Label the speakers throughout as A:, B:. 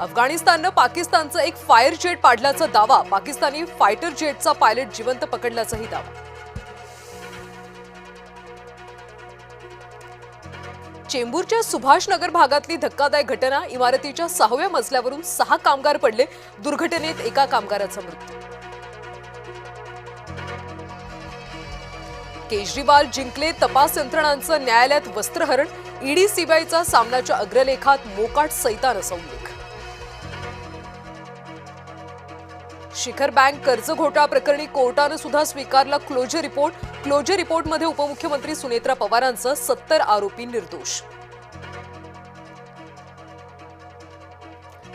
A: अफगाणिस्ताननं पाकिस्तानचं एक fire jet पाडल्याचा दावा, पाकिस्तानी फायटर जेटचा पायलट जिवंत पकडल्याचाही दावा. चेंबूरच्या सुभाषनगर भागातली धक्कादायक घटना, इमारतीच्या 6व्या मजल्यावरून 6 कामगार पडले, दुर्घटनेत एका कामगाराचा मृत्यू. केजरीवाल जिंकले, तपास यंत्रणांचं न्यायालयात वस्त्रहरण, ईडी सीबीआयचा सामनाच्या अग्रलेखात मोकाट सैतानाचा उल्लेख. शिखर बँक कर्ज घोटाळा प्रकरणी कोर्टानं सुद्धा स्वीकारला क्लोजर रिपोर्ट. क्लोजर रिपोर्टमध्ये उपमुख्यमंत्री सुनेत्रा पवारांचं 70 आरोपी निर्दोष.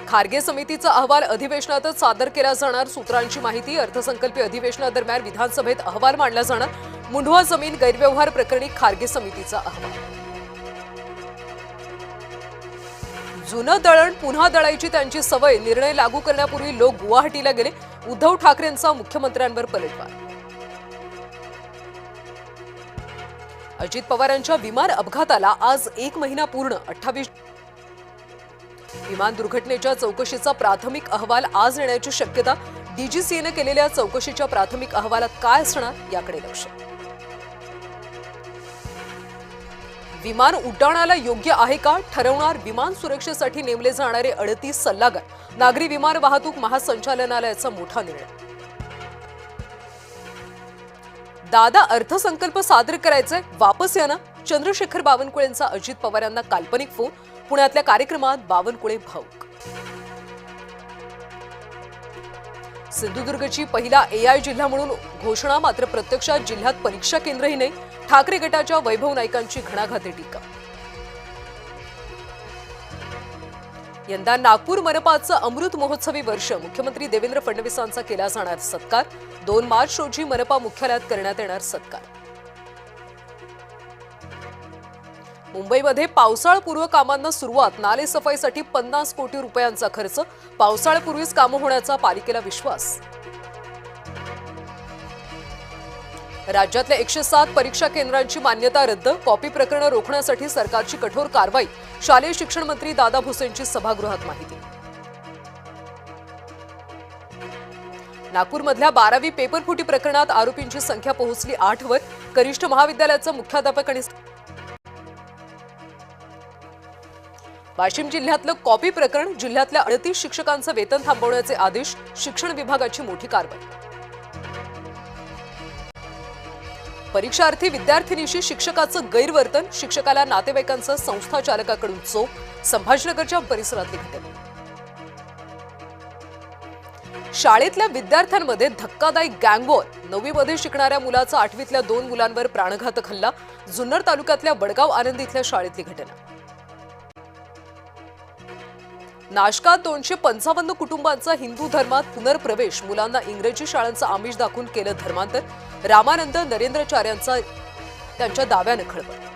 A: खारगे समितीचा अहवाल अधिवेशनातच सादर केला जाणार, सूत्रांची माहिती. अर्थसंकल्पीय अधिवेशनादरम्यान विधानसभेत अहवाल मांडला जाणार. मुंढवा जमीन गैरव्यवहार प्रकरणी खारगे समितीचा अहवाल. जुनं दळण पुन्हा दळायची त्यांची सवय, निर्णय लागू करण्यापूर्वी लोक गुवाहाटीला गेले, उद्धव ठाकरेंचा मुख्यमंत्र्यांवर पलटवार. अजित पवारांच्या विमान अपघाताला आज 1 महिना पूर्ण. 28 विमान दुर्घटनेच्या चौकशीचा प्राथमिक अहवाल आज येण्याची शक्यता. डीजीसीएनं केलेल्या चौकशीच्या प्राथमिक अहवालात काय असणार याकडे लक्ष. विमान उड्डाणाला योग्य आहे का ठरवणार विमान सुरक्षेसाठी नेमले जाणारे 38 सल्लागार. नागरी विमान वाहतूक महासंचालनालयाचा मोठा निर्णय. दादा अर्थसंकल्प सादर करायचे, वापस या ना. चंद्रशेखर बावनकुळेंचा अजित पवारांना काल्पनिक फोन. पुण्यातल्या कार्यक्रमात बावनकुळे भाऊक. सिंधुदुर्गची पहिला एआय जिल्हा म्हणून घोषणा, मात्र प्रत्यक्षात जिल्ह्यात परीक्षा केंद्रही नाही. ठाकरे गटाच्या वैभव नाईकांची घणाघाती टीका. यंदा नागपूर मनपाचं अमृत महोत्सवी वर्ष, मुख्यमंत्री देवेंद्र फडणवीसांचा केला जाणार सत्कार. 2 मार्च रोजी मनपा मुख्यालयात करण्यात येणार सत्कार. मुंबईमध्ये पावसाळपूर्व कामांना सुरुवात, नालेसफाईसाठी 50 कोटी रुपयांचा खर्च. पावसाळ्यापूर्वीच कामं होण्याचा पालिकेला विश्वास. राज्यातल्या 107 परीक्षा केंद्रांची मान्यता रद्द, कॉपी प्रकरणं रोखण्यासाठी सरकारची कठोर कारवाई. शालेय शिक्षण मंत्री दादा भुसेंची सभागृहात माहिती. नागपूरमधल्या 12वी पेपरफुटी प्रकरणात आरोपींची संख्या पोहोचली 8 वर. कनिष्ठ महाविद्यालयाचा मुख्याध्यापक आणि वाशिम जिल्ह्यातलं कॉपी प्रकरण, जिल्ह्यातल्या 38 शिक्षकांचं वेतन थांबवण्याचे आदेश. शिक्षण विभागाची मोठी कारवाई. परीक्षार्थी विद्यार्थिनीशी शिक्षकाचं गैरवर्तन, शिक्षकाला नातेवाईकांचं संस्था चालकाकडून चोप. संभाजीनगरच्या परिसरातली घटना. शाळेतल्या विद्यार्थ्यांमध्ये धक्कादायक गँगवॉर, 9वीमध्ये शिकणाऱ्या मुलाचा 8वीतल्या 2 मुलांवर प्राणघातक हल्ला. जुन्नर तालुक्यातल्या वडगाव आनंद इथल्या शाळेतली घटना. नाशकात 255 कुटुंबांचा हिंदू धर्मात पुनर्प्रवेश, मुलांना इंग्रजी शाळांचं आमिष दाखवून केलं धर्मांतर. रामानंद नरेंद्राचार्यांचा त्यांच्या दाव्यानं खळबळ.